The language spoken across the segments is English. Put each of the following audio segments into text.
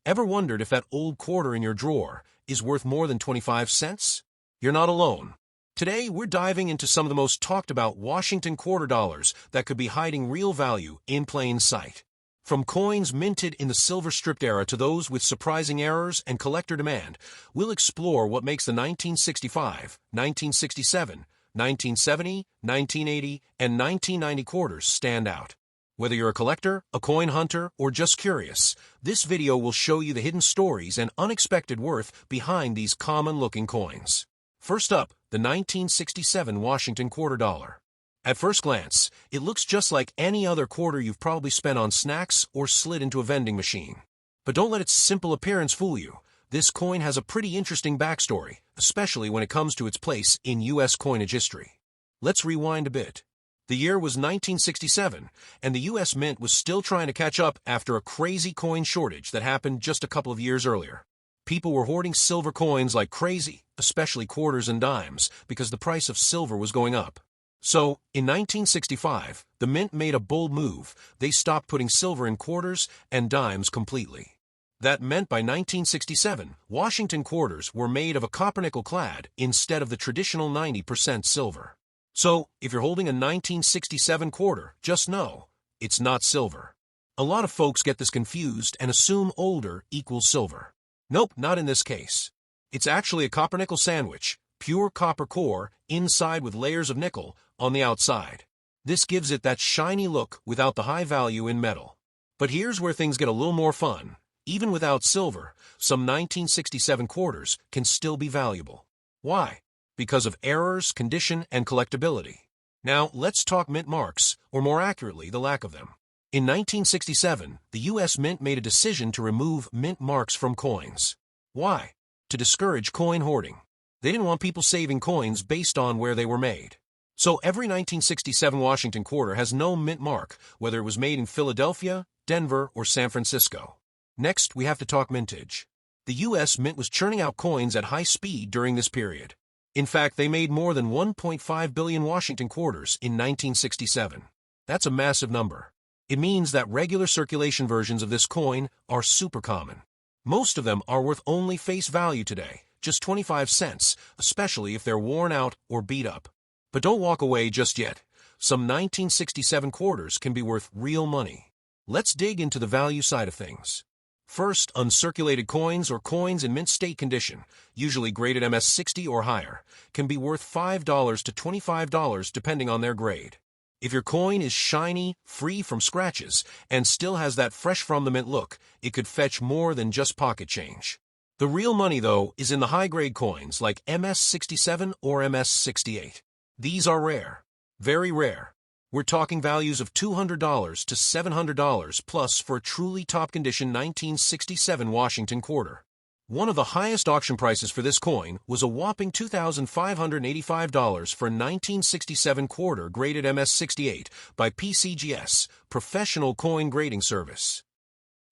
Ever wondered if that old quarter in your drawer is worth more than 25 cents? You're not alone. Today, we're diving into some of the most talked about Washington quarter dollars that could be hiding real value in plain sight. From coins minted in the silver-stripped era to those with surprising errors and collector demand, we'll explore what makes the 1965, 1967, 1970, 1980, and 1990 quarters stand out. Whether you're a collector, a coin hunter, or just curious, this video will show you the hidden stories and unexpected worth behind these common-looking coins. First up, the 1967 Washington quarter dollar. At first glance, it looks just like any other quarter you've probably spent on snacks or slid into a vending machine. But don't let its simple appearance fool you. This coin has a pretty interesting backstory, especially when it comes to its place in U.S. coinage history. Let's rewind a bit. The year was 1967, and the U.S. Mint was still trying to catch up after a crazy coin shortage that happened just a couple of years earlier. People were hoarding silver coins like crazy, especially quarters and dimes, because the price of silver was going up. So, in 1965, the Mint made a bold move. They stopped putting silver in quarters and dimes completely. That meant by 1967, Washington quarters were made of a copper-nickel clad instead of the traditional 90% silver. So, if you're holding a 1967 quarter, just know, it's not silver. A lot of folks get this confused and assume older equals silver. Nope, not in this case. It's actually a copper-nickel sandwich, pure copper core, inside with layers of nickel on the outside. This gives it that shiny look without the high value in metal. But here's where things get a little more fun. Even without silver, some 1967 quarters can still be valuable. Why? Because of errors, condition, and collectability. Now, let's talk mint marks, or more accurately, the lack of them. In 1967, the U.S. Mint made a decision to remove mint marks from coins. Why? To discourage coin hoarding. They didn't want people saving coins based on where they were made. So every 1967 Washington quarter has no mint mark, whether it was made in Philadelphia, Denver, or San Francisco. Next, we have to talk mintage. The U.S. Mint was churning out coins at high speed during this period. In fact, they made more than 1.5 billion Washington quarters in 1967. That's a massive number. It means that regular circulation versions of this coin are super common. Most of them are worth only face value today, just 25 cents, especially if they're worn out or beat up. But don't walk away just yet. Some 1967 quarters can be worth real money. Let's dig into the value side of things. First, uncirculated coins or coins in mint state condition, usually graded MS-60 or higher, can be worth $5 to $25 depending on their grade. If your coin is shiny, free from scratches, and still has that fresh from the mint look, it could fetch more than just pocket change. The real money, though, is in the high-grade coins like MS-67 or MS-68. These are rare. Very rare. We're talking values of $200 to $700 plus for a truly top-condition 1967 Washington quarter. One of the highest auction prices for this coin was a whopping $2,585 for a 1967 quarter graded MS-68 by PCGS, Professional Coin Grading Service.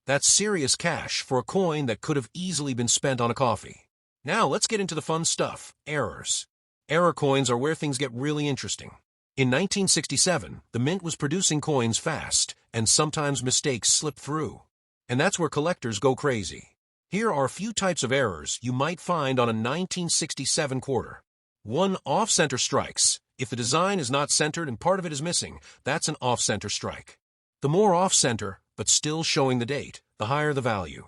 That's serious cash for a coin that could have easily been spent on a coffee. Now let's get into the fun stuff, errors. Error coins are where things get really interesting. In 1967, the Mint was producing coins fast, and sometimes mistakes slipped through. And that's where collectors go crazy. Here are a few types of errors you might find on a 1967 quarter. 1. Off-center strikes. If the design is not centered and part of it is missing, that's an off-center strike. The more off-center, but still showing the date, the higher the value.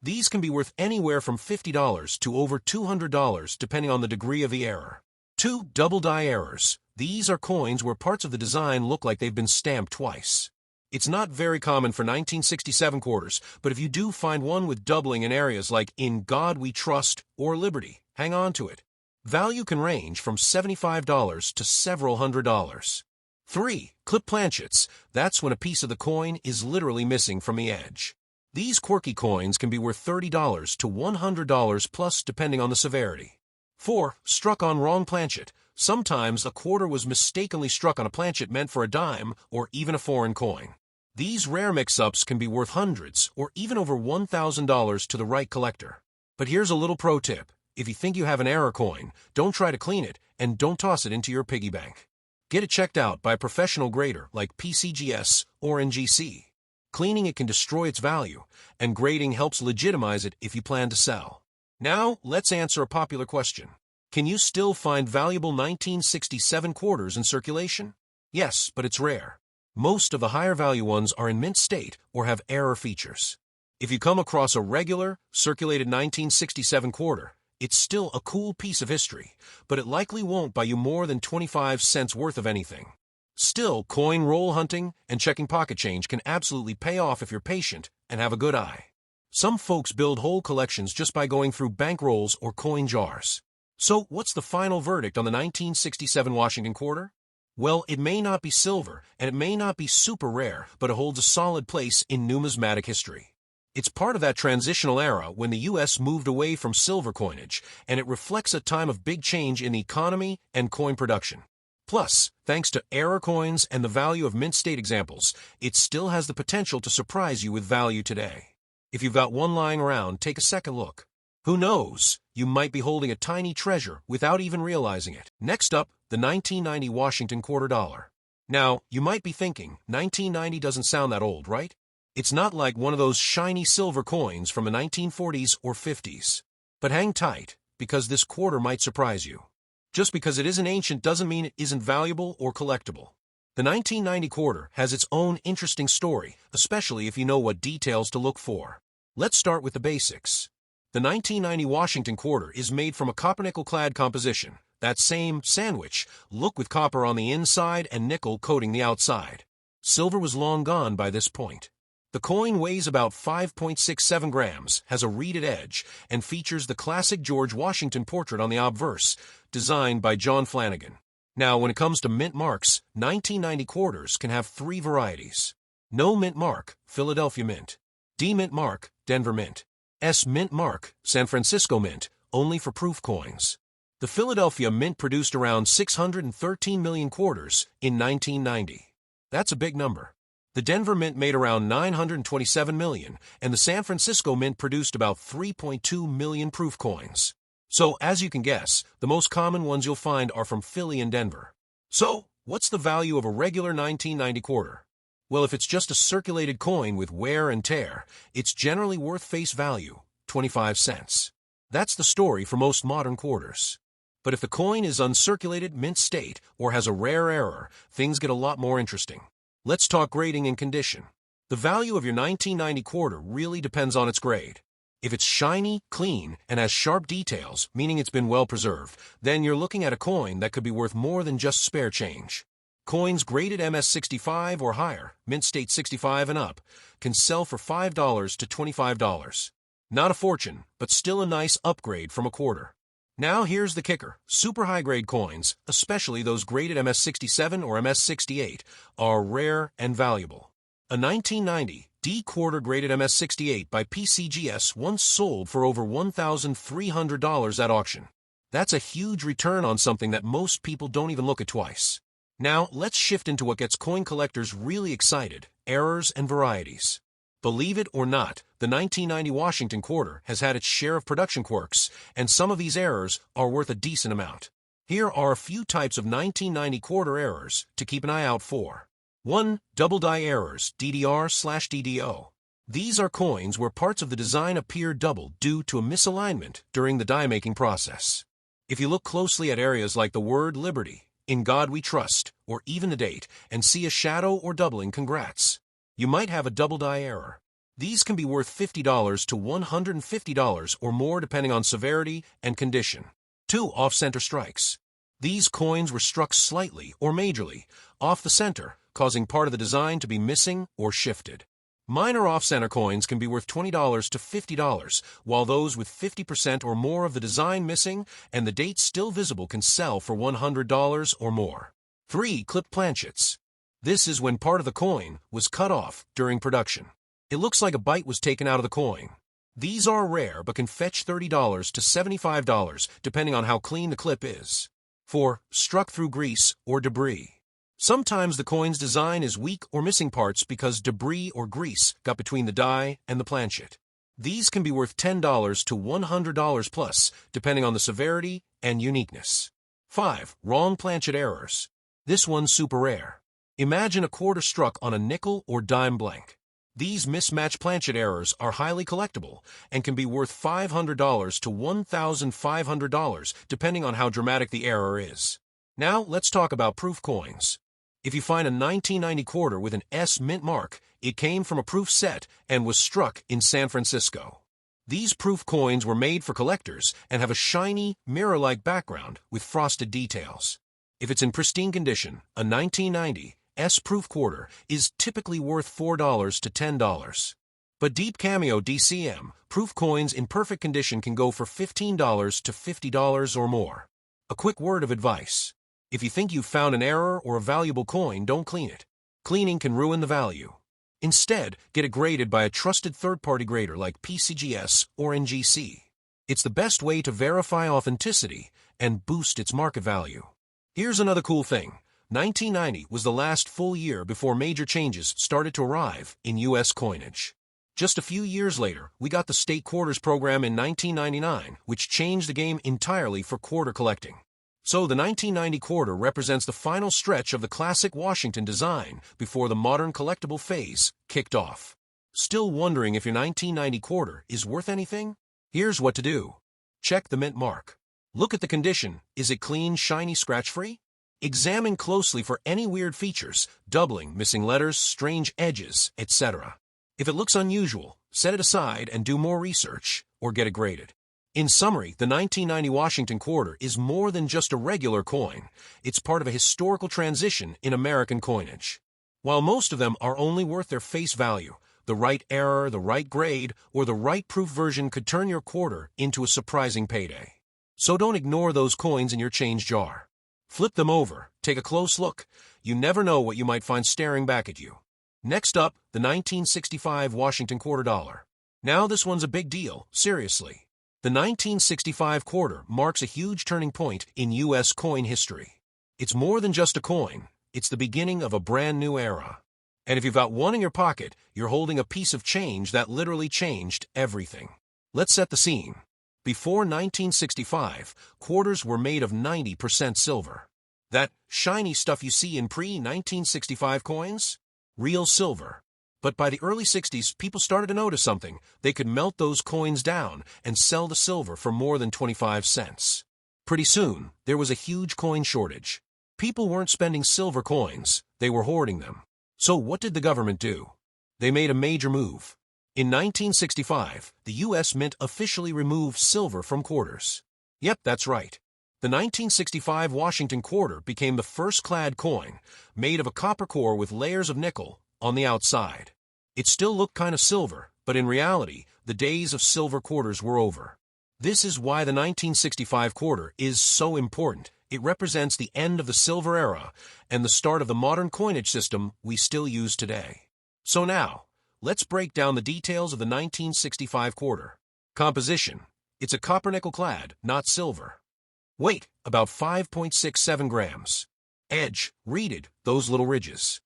These can be worth anywhere from $50 to over $200 depending on the degree of the error. 2. Double die errors. These are coins where parts of the design look like they've been stamped twice. It's not very common for 1967 quarters, but if you do find one with doubling in areas like "In God We Trust" or "Liberty," hang on to it. Value can range from $75 to several $100s. 3. Clip planchets. That's when a piece of the coin is literally missing from the edge. These quirky coins can be worth $30 to $100 plus depending on the severity. 4. Struck on wrong planchet. Sometimes a quarter was mistakenly struck on a planchet meant for a dime or even a foreign coin. These rare mix-ups can be worth hundreds or even over $1,000 to the right collector. But here's a little pro tip. If you think you have an error coin, don't try to clean it and don't toss it into your piggy bank. Get it checked out by a professional grader like PCGS or NGC. Cleaning it can destroy its value, and grading helps legitimize it if you plan to sell. Now, let's answer a popular question. Can you still find valuable 1967 quarters in circulation? Yes, but it's rare. Most of the higher value ones are in mint state or have error features. If you come across a regular, circulated 1967 quarter, it's still a cool piece of history, but it likely won't buy you more than 25 cents worth of anything. Still, coin roll hunting and checking pocket change can absolutely pay off if you're patient and have a good eye. Some folks build whole collections just by going through bank rolls or coin jars. So, what's the final verdict on the 1967 Washington quarter? Well, it may not be silver, and it may not be super rare, but it holds a solid place in numismatic history. It's part of that transitional era when the U.S. moved away from silver coinage, and it reflects a time of big change in the economy and coin production. Plus, thanks to error coins and the value of mint state examples, it still has the potential to surprise you with value today. If you've got one lying around, take a second look. Who knows? You might be holding a tiny treasure without even realizing it. Next up, the 1990 Washington quarter dollar. Now, you might be thinking, 1990 doesn't sound that old, right? It's not like one of those shiny silver coins from the 1940s or 50s. But hang tight, because this quarter might surprise you. Just because it isn't ancient doesn't mean it isn't valuable or collectible. The 1990 quarter has its own interesting story, especially if you know what details to look for. Let's start with the basics. The 1990 Washington quarter is made from a copper-nickel-clad composition, that same sandwich look with copper on the inside and nickel coating the outside. Silver was long gone by this point. The coin weighs about 5.67 grams, has a reeded edge, and features the classic George Washington portrait on the obverse, designed by John Flanagan. Now, when it comes to mint marks, 1990 quarters can have three varieties. No mint mark, Philadelphia Mint. D mint mark, Denver Mint. S mint mark, San Francisco Mint, only for proof coins. The Philadelphia Mint produced around 613 million quarters in 1990. That's a big number. The Denver Mint made around 927 million, and the San Francisco Mint produced about 3.2 million proof coins. So, as you can guess, the most common ones you'll find are from Philly and Denver. So, what's the value of a regular 1990 quarter? Well, if it's just a circulated coin with wear and tear, it's generally worth face value, 25 cents. That's the story for most modern quarters. But if the coin is uncirculated, mint state, or has a rare error, things get a lot more interesting. Let's talk grading and condition. The value of your 1990 quarter really depends on its grade. If it's shiny, clean, and has sharp details, meaning it's been well preserved, then you're looking at a coin that could be worth more than just spare change. Coins graded MS65 or higher, mint state 65 and up, can sell for $5 to $25. Not a fortune, but still a nice upgrade from a quarter. Now here's the kicker. Super high-grade coins, especially those graded MS67 or MS68, are rare and valuable. A 1990 D quarter graded MS68 by PCGS once sold for over $1,300 at auction. That's a huge return on something that most people don't even look at twice. Now, let's shift into what gets coin collectors really excited, errors and varieties. Believe it or not, the 1990 Washington quarter has had its share of production quirks, and some of these errors are worth a decent amount. Here are a few types of 1990 quarter errors to keep an eye out for. 1. Double die errors, DDR/DDO. These are coins where parts of the design appear doubled due to a misalignment during the die-making process. If you look closely at areas like the word Liberty, In God We Trust, or even the date, and see a shadow or doubling, congrats. You might have a double die error. These can be worth $50 to $150 or more depending on severity and condition. 2. Off-center strikes. These coins were struck slightly or majorly off the center, causing part of the design to be missing or shifted. Minor off-center coins can be worth $20 to $50, while those with 50% or more of the design missing and the date still visible can sell for $100 or more. 3. Clipped planchets. This is when part of the coin was cut off during production. It looks like a bite was taken out of the coin. These are rare but can fetch $30 to $75 depending on how clean the clip is. 4. Struck through grease or debris. Sometimes the coin's design is weak or missing parts because debris or grease got between the die and the planchet. These can be worth $10 to $100 plus, depending on the severity and uniqueness. 5. Wrong planchet errors. This one's super rare. Imagine a quarter struck on a nickel or dime blank. These mismatched planchet errors are highly collectible and can be worth $500 to $1,500 depending on how dramatic the error is. Now, let's talk about proof coins. If you find a 1990 quarter with an S mint mark, it came from a proof set and was struck in San Francisco. These proof coins were made for collectors and have a shiny, mirror-like background with frosted details. If it's in pristine condition, a 1990 S-proof quarter is typically worth $4 to $10. But Deep Cameo DCM proof coins in perfect condition can go for $15 to $50 or more. A quick word of advice. If you think you've found an error or a valuable coin, don't clean it. Cleaning can ruin the value. Instead, get it graded by a trusted third-party grader like PCGS or NGC. It's the best way to verify authenticity and boost its market value. Here's another cool thing. 1990 was the last full year before major changes started to arrive in U.S. coinage. Just a few years later, we got the state quarters program in 1999, which changed the game entirely for quarter collecting. So the 1990 quarter represents the final stretch of the classic Washington design before the modern collectible phase kicked off. Still wondering if your 1990 quarter is worth anything? Here's what to do. Check the mint mark. Look at the condition. Is it clean, shiny, scratch-free? Examine closely for any weird features, doubling, missing letters, strange edges, etc. If it looks unusual, set it aside and do more research, or get it graded. In summary, the 1990 Washington quarter is more than just a regular coin. It's part of a historical transition in American coinage. While most of them are only worth their face value, the right error, the right grade, or the right proof version could turn your quarter into a surprising payday. So don't ignore those coins in your change jar. Flip them over, take a close look. You never know what you might find staring back at you. Next up, the 1965 Washington quarter dollar. Now this one's a big deal, seriously. The 1965 quarter marks a huge turning point in U.S. coin history. It's more than just a coin, it's the beginning of a brand new era. And if you've got one in your pocket, you're holding a piece of change that literally changed everything. Let's set the scene. Before 1965, quarters were made of 90% silver. That shiny stuff you see in pre-1965 coins? Real silver. But by the early 60s, people started to notice something. They could melt those coins down and sell the silver for more than 25 cents. Pretty soon, there was a huge coin shortage. People weren't spending silver coins, they were hoarding them. So what did the government do? They made a major move. In 1965, the U.S. Mint officially removed silver from quarters. Yep, that's right. The 1965 Washington quarter became the first clad coin, made of a copper core with layers of nickel on the outside. It still looked kind of silver, but in reality, the days of silver quarters were over. This is why the 1965 quarter is so important. It represents the end of the silver era and the start of the modern coinage system we still use today. So now, let's break down the details of the 1965 quarter. Composition. It's a copper nickel clad, not silver. Weight, about 5.67 grams. Edge, reeded, those little ridges.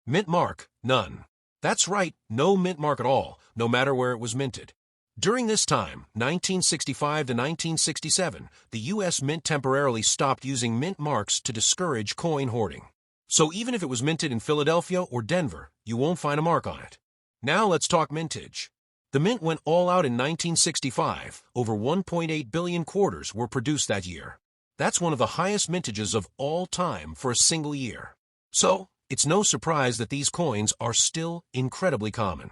Mint mark, none. That's right, no mint mark at all, no matter where it was minted. During this time, 1965 to 1967, the U.S. Mint temporarily stopped using mint marks to discourage coin hoarding. So even if it was minted in Philadelphia or Denver, you won't find a mark on it. Now let's talk mintage. The Mint went all out in 1965. Over 1.8 billion quarters were produced that year. That's one of the highest mintages of all time for a single year. So, it's no surprise that these coins are still incredibly common.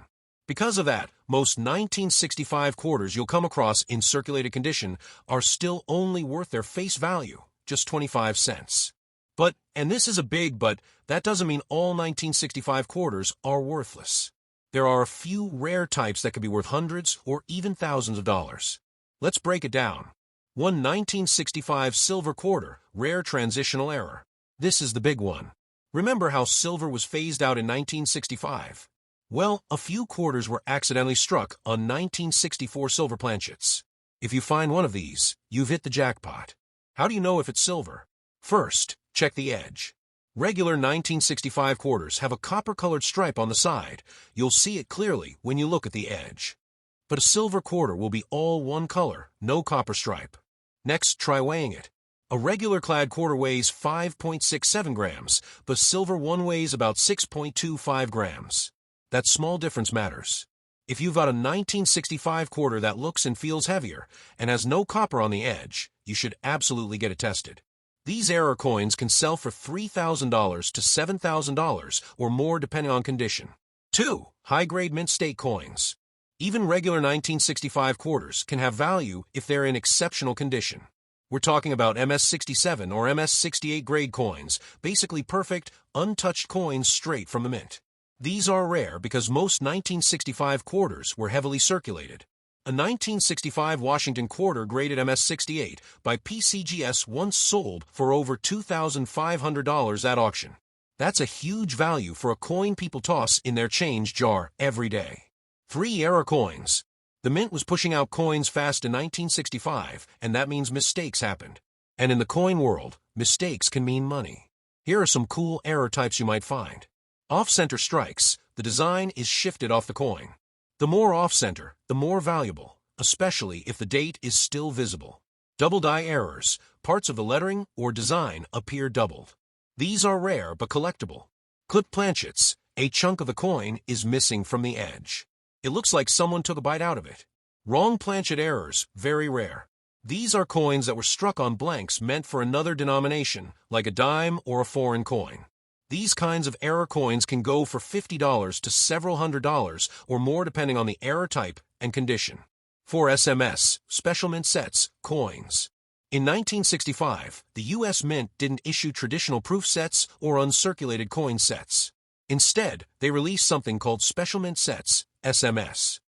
Because of that, most 1965 quarters you'll come across in circulated condition are still only worth their face value, just 25 cents. But, and this is a big but, that doesn't mean all 1965 quarters are worthless. There are a few rare types that could be worth hundreds or even thousands of dollars. Let's break it down. One 1965 silver quarter, rare transitional error. This is the big one. Remember how silver was phased out in 1965? Well, a few quarters were accidentally struck on 1964 silver planchets. If you find one of these, you've hit the jackpot. How do you know if it's silver? First, check the edge. Regular 1965 quarters have a copper-colored stripe on the side. You'll see it clearly when you look at the edge. But a silver quarter will be all one color, no copper stripe. Next, try weighing it. A regular clad quarter weighs 5.67 grams, but silver one weighs about 6.25 grams. That small difference matters. If you've got a 1965 quarter that looks and feels heavier and has no copper on the edge, you should absolutely get it tested. These error coins can sell for $3,000 to $7,000 or more depending on condition. 2. High-grade mint state coins. Even regular 1965 quarters can have value if they're in exceptional condition. We're talking about MS-67 or MS-68 grade coins, basically perfect, untouched coins straight from the mint. These are rare because most 1965 quarters were heavily circulated. A 1965 Washington quarter graded MS-68 by PCGS once sold for over $2,500 at auction. That's a huge value for a coin people toss in their change jar every day. 3. Error coins. The mint was pushing out coins fast in 1965, and that means mistakes happened. And in the coin world, mistakes can mean money. Here are some cool error types you might find. Off-center strikes. The design is shifted off the coin. The more off-center, the more valuable, especially if the date is still visible. Double die errors. Parts of the lettering or design appear doubled. These are rare but collectible. Clipped planchets. A chunk of the coin is missing from the edge. It looks like someone took a bite out of it. Wrong planchet errors. Very rare. These are coins that were struck on blanks meant for another denomination, like a dime or a foreign coin. These kinds of error coins can go for $50 to several $100s or more depending on the error type and condition. 4. SMS, special mint sets, coins. In 1965, the U.S. Mint didn't issue traditional proof sets or uncirculated coin sets. Instead, they released something called special mint sets, SMS.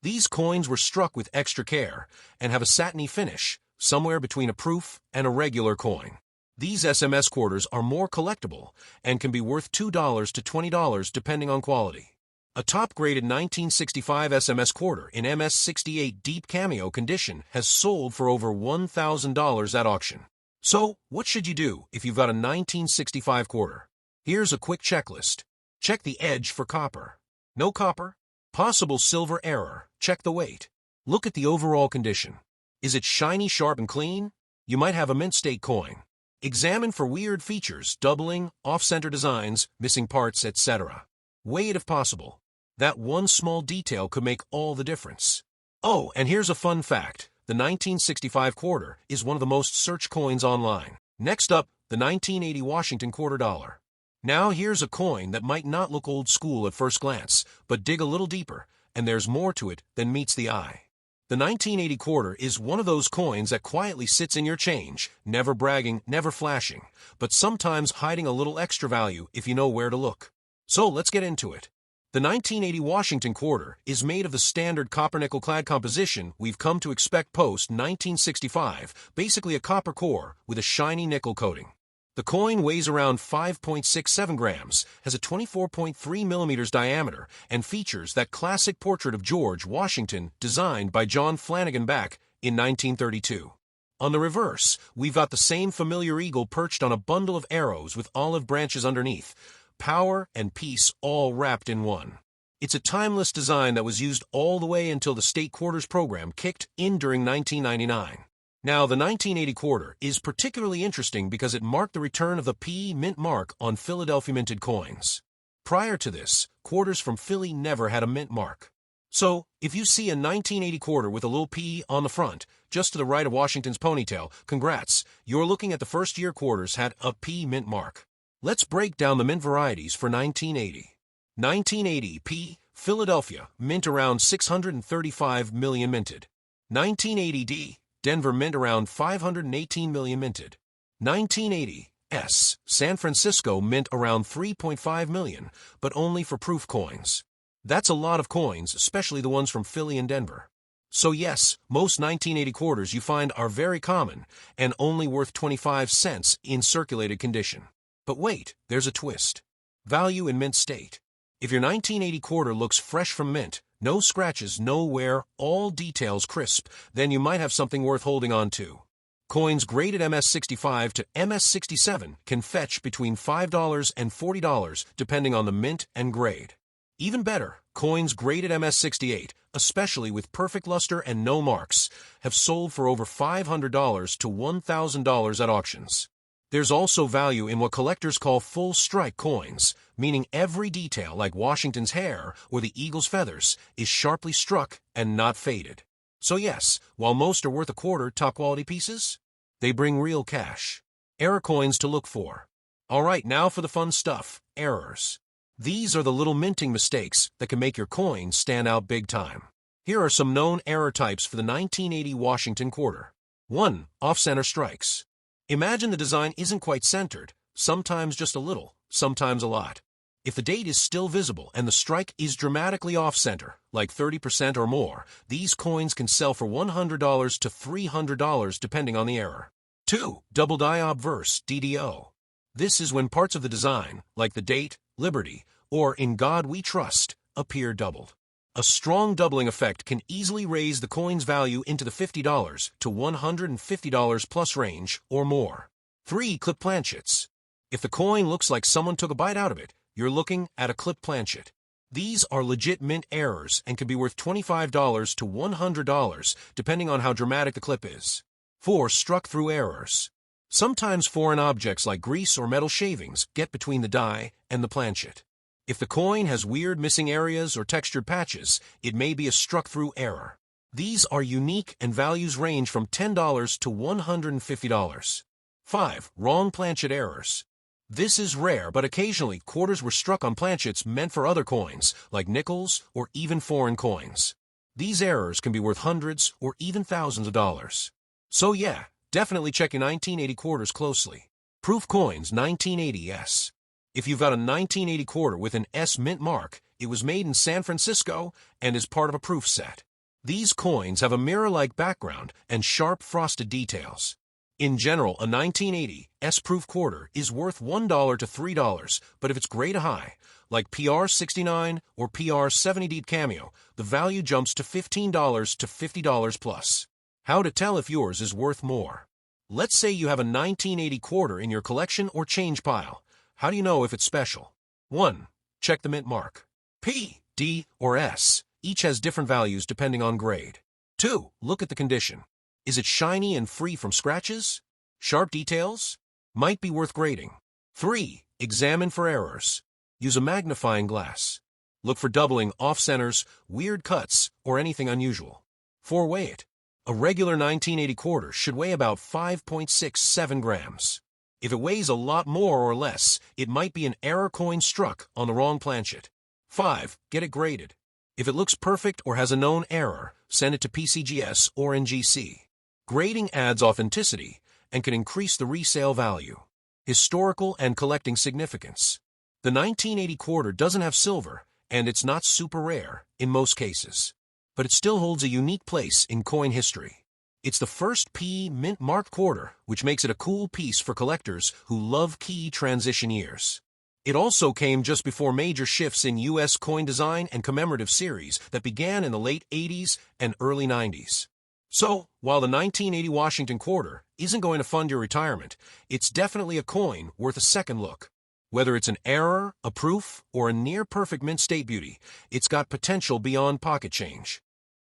These coins were struck with extra care and have a satiny finish, somewhere between a proof and a regular coin. These SMS quarters are more collectible and can be worth $2 to $20 depending on quality. A top-graded 1965 SMS quarter in MS-68 deep cameo condition has sold for over $1,000 at auction. So, what should you do if you've got a 1965 quarter? Here's a quick checklist. Check the edge for copper. No copper? Possible silver error. Check the weight. Look at the overall condition. Is it shiny, sharp, and clean? You might have a mint state coin. Examine for weird features, doubling, off-center designs, missing parts, etc. Weigh it if possible. That one small detail could make all the difference. Oh, and here's a fun fact. The 1965 quarter is one of the most searched coins online. Next up, the 1980 Washington quarter dollar. Now here's a coin that might not look old school at first glance, but dig a little deeper, and there's more to it than meets the eye. The 1980 quarter is one of those coins that quietly sits in your change, never bragging, never flashing, but sometimes hiding a little extra value if you know where to look. So let's get into it. The 1980 Washington quarter is made of the standard copper-nickel clad composition we've come to expect post-1965, basically a copper core with a shiny nickel coating. The coin weighs around 5.67 grams, has a 24.3 millimeters diameter, and features that classic portrait of George Washington designed by John Flanagan back in 1932. On the reverse, we've got the same familiar eagle perched on a bundle of arrows with olive branches underneath. Power and peace all wrapped in one. It's a timeless design that was used all the way until the state quarters program kicked in during 1999. Now, the 1980 quarter is particularly interesting because it marked the return of the P mint mark on Philadelphia minted coins. Prior to this, quarters from Philly never had a mint mark. So, if you see a 1980 quarter with a little P on the front, just to the right of Washington's ponytail, congrats, you're looking at the first-year quarters had a P mint mark. Let's break down the mint varieties for 1980. 1980 P, Philadelphia, mint around 635 million minted. 1980 D, Denver mint around 518 million minted. 1980 S, San Francisco mint around 3.5 million, but only for proof coins. That's a lot of coins, especially the ones from Philly and Denver. So yes, most 1980 quarters you find are very common and only worth 25 cents in circulated condition. But wait, there's a twist. Value in mint state. If your 1980 quarter looks fresh from mint, no scratches, no wear, all details crisp, then you might have something worth holding on to. Coins graded MS-65 to MS-67 can fetch between $5 and $40 depending on the mint and grade. Even better, coins graded MS-68, especially with perfect luster and no marks, have sold for over $500 to $1,000 at auctions. There's also value in what collectors call full strike coins, meaning every detail like Washington's hair or the eagle's feathers is sharply struck and not faded. So yes, while most are worth a quarter top-quality pieces, they bring real cash. Error coins to look for. Alright, now for the fun stuff, errors. These are the little minting mistakes that can make your coin stand out big time. Here are some known error types for the 1980 Washington quarter. 1. Off-center strikes. Imagine the design isn't quite centered, sometimes just a little, sometimes a lot. If the date is still visible and the strike is dramatically off-center, like 30% or more, these coins can sell for $100 to $300 depending on the error. 2. Double die obverse, DDO. This is when parts of the design, like the date, Liberty, or In God We Trust, appear doubled. A strong doubling effect can easily raise the coin's value into the $50 to $150 plus range or more. 3. Clip planchets. If the coin looks like someone took a bite out of it, you're looking at a clip planchet. These are legit mint errors and can be worth $25 to $100 depending on how dramatic the clip is. 4. Struck-through errors. Sometimes foreign objects like grease or metal shavings get between the die and the planchet. If the coin has weird missing areas or textured patches, it may be a struck-through error. These are unique and values range from $10 to $150. 5. Wrong planchet errors. This is rare, but occasionally quarters were struck on planchets meant for other coins, like nickels or even foreign coins. These errors can be worth hundreds or even thousands of dollars. So yeah, definitely check your 1980 quarters closely. Proof coins 1980 S. If you've got a 1980 quarter with an S mint mark, it was made in San Francisco and is part of a proof set. These coins have a mirror-like background and sharp frosted details. In general, a 1980 S-proof quarter is worth $1 to $3, but if it's grade high, like PR69 or PR70 Deep Cameo, the value jumps to $15 to $50 plus. How to tell if yours is worth more. Let's say you have a 1980 quarter in your collection or change pile. How do you know if it's special? 1. Check the mint mark. P, D, or S. Each has different values depending on grade. 2. Look at the condition. Is it shiny and free from scratches? Sharp details? Might be worth grading. 3. Examine for errors. Use a magnifying glass. Look for doubling, off-centers, weird cuts, or anything unusual. 4. Weigh it. A regular 1980 quarter should weigh about 5.67 grams. If it weighs a lot more or less, it might be an error coin struck on the wrong planchet. 5. Get it graded. If it looks perfect or has a known error, send it to PCGS or NGC. Grading adds authenticity and can increase the resale value. Historical and collecting significance. The 1980 quarter doesn't have silver, and it's not super rare in most cases. But it still holds a unique place in coin history. It's the first P mint mark quarter, which makes it a cool piece for collectors who love key transition years. It also came just before major shifts in U.S. coin design and commemorative series that began in the late 80s and early 90s. So, while the 1980 Washington quarter isn't going to fund your retirement, it's definitely a coin worth a second look. Whether it's an error, a proof, or a near-perfect mint state beauty, it's got potential beyond pocket change.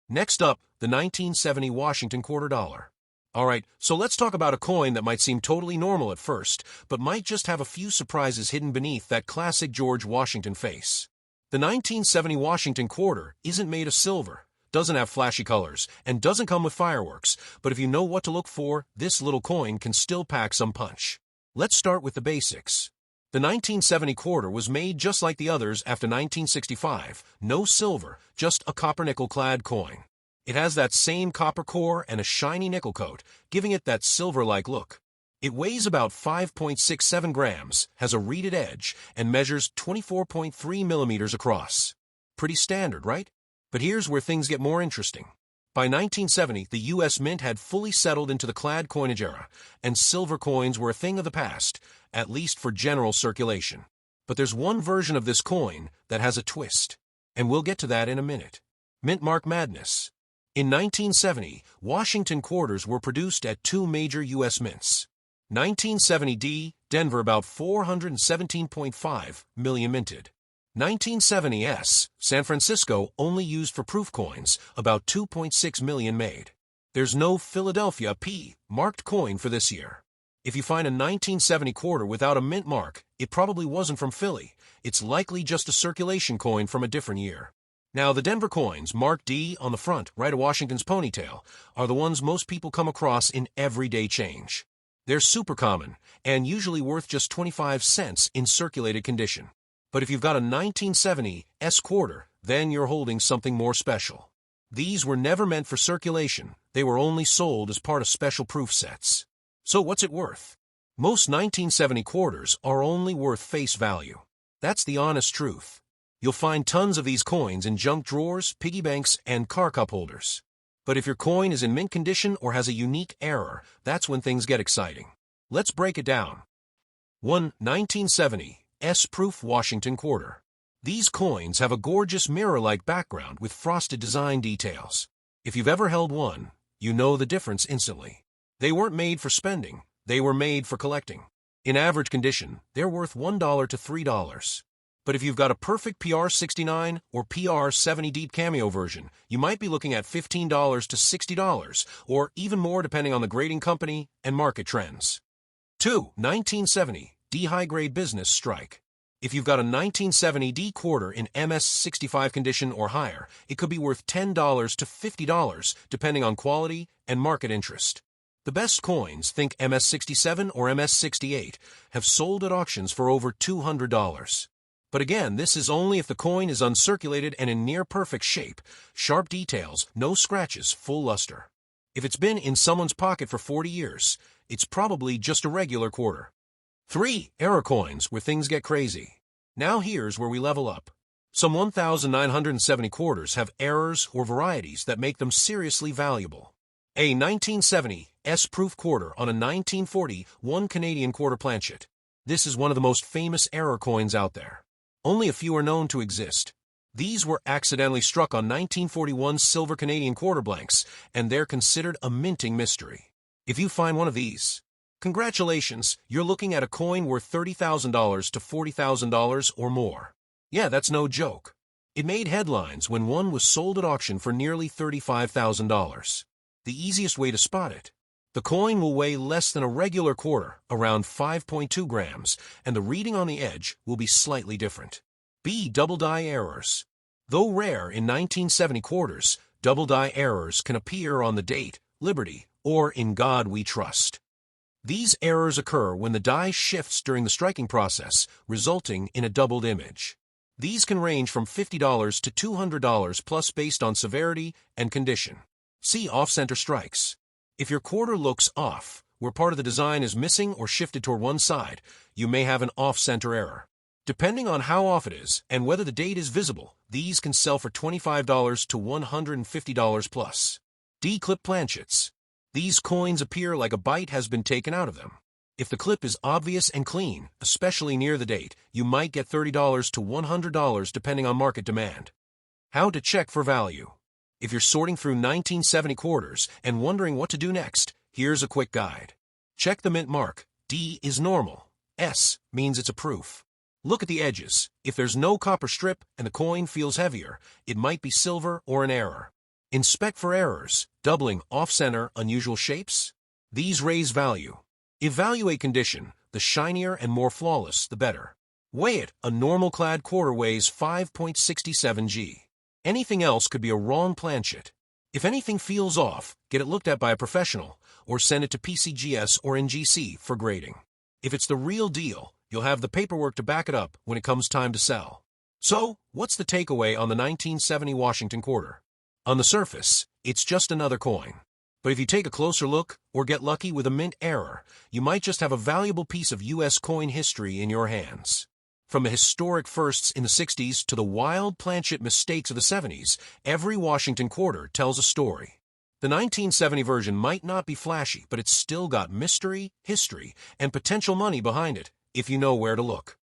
Next up, the 1970 Washington quarter dollar. Alright, so let's talk about a coin that might seem totally normal at first, but might just have a few surprises hidden beneath that classic George Washington face. The 1970 Washington quarter isn't made of silver, doesn't have flashy colors, and doesn't come with fireworks, but if you know what to look for, this little coin can still pack some punch. Let's start with the basics. The 1970 quarter was made just like the others after 1965, no silver, just a copper-nickel-clad coin. It has that same copper core and a shiny nickel coat, giving it that silver-like look. It weighs about 5.67 grams, has a reeded edge, and measures 24.3 millimeters across. Pretty standard, right? But here's where things get more interesting. By 1970, the U.S. Mint had fully settled into the clad coinage era, and silver coins were a thing of the past, at least for general circulation. But there's one version of this coin that has a twist, and we'll get to that in a minute. Mint mark madness. In 1970, Washington quarters were produced at two major U.S. mints. 1970D, Denver about 417.5 million minted. 1970S, San Francisco only used for proof coins, about 2.6 million made. There's no Philadelphia P marked coin for this year. If you find a 1970 quarter without a mint mark, it probably wasn't from Philly. It's likely just a circulation coin from a different year. Now, the Denver coins, marked D on the front, right of Washington's ponytail, are the ones most people come across in everyday change. They're super common, and usually worth just 25 cents in circulated condition. But if you've got a 1970 S quarter, then you're holding something more special. These were never meant for circulation. They were only sold as part of special proof sets. So what's it worth? Most 1970 quarters are only worth face value. That's the honest truth. You'll find tons of these coins in junk drawers, piggy banks, and car cup holders. But if your coin is in mint condition or has a unique error, that's when things get exciting. Let's break it down. 1. 1970 S-proof Washington quarter. These coins have a gorgeous mirror-like background with frosted design details. If you've ever held one, you know the difference instantly. They weren't made for spending, they were made for collecting. In average condition, they're worth $1 to $3. But if you've got a perfect PR69 or PR70 deep cameo version, you might be looking at $15 to $60, or even more depending on the grading company and market trends. 2. 1970 D high-grade business strike. If you've got a 1970 D quarter in MS65 condition or higher, it could be worth $10 to $50, depending on quality and market interest. The best coins, think MS67 or MS68, have sold at auctions for over $200. But again, this is only if the coin is uncirculated and in near-perfect shape, sharp details, no scratches, full luster. If it's been in someone's pocket for 40 years, it's probably just a regular quarter. 3. Error coins, where things get crazy. Now here's where we level up. Some 1,970 quarters have errors or varieties that make them seriously valuable. A 1970 S-proof quarter on a 1940 1 Canadian quarter planchet. This is one of the most famous error coins out there. Only a few are known to exist. These were accidentally struck on 1941 silver Canadian quarter blanks, and they're considered a minting mystery. If you find one of these, congratulations, you're looking at a coin worth $30,000 to $40,000 or more. Yeah, that's no joke. It made headlines when one was sold at auction for nearly $35,000. The easiest way to spot it. The coin will weigh less than a regular quarter, around 5.2 grams, and the reading on the edge will be slightly different. B. Double die errors. Though rare in 1970 quarters, double die errors can appear on the date, Liberty, or In God We Trust. These errors occur when the die shifts during the striking process, resulting in a doubled image. These can range from $50 to $200 plus based on severity and condition. See off-center strikes. If your quarter looks off, where part of the design is missing or shifted toward one side, you may have an off-center error. Depending on how off it is and whether the date is visible, these can sell for $25 to $150 plus. D-clip planchets. These coins appear like a bite has been taken out of them. If the clip is obvious and clean, especially near the date, you might get $30 to $100 depending on market demand. How to check for value. If you're sorting through 1970 quarters and wondering what to do next, here's a quick guide. Check the mint mark. D is normal. S means it's a proof. Look at the edges. If there's no copper strip and the coin feels heavier, it might be silver or an error. Inspect for errors, doubling, off-center, unusual shapes. These raise value. Evaluate condition. The shinier and more flawless, the better. Weigh it. A normal clad quarter weighs 5.67 g. Anything else could be a wrong planchet. If anything feels off, get it looked at by a professional, or send it to PCGS or NGC for grading. If it's the real deal, you'll have the paperwork to back it up when it comes time to sell. So, what's the takeaway on the 1970 Washington quarter? On the surface, it's just another coin. But if you take a closer look, or get lucky with a mint error, you might just have a valuable piece of U.S. coin history in your hands. From the historic firsts in the 60s to the wild planchet mistakes of the 70s, every Washington quarter tells a story. The 1970 version might not be flashy, but it's still got mystery, history, and potential money behind it, if you know where to look.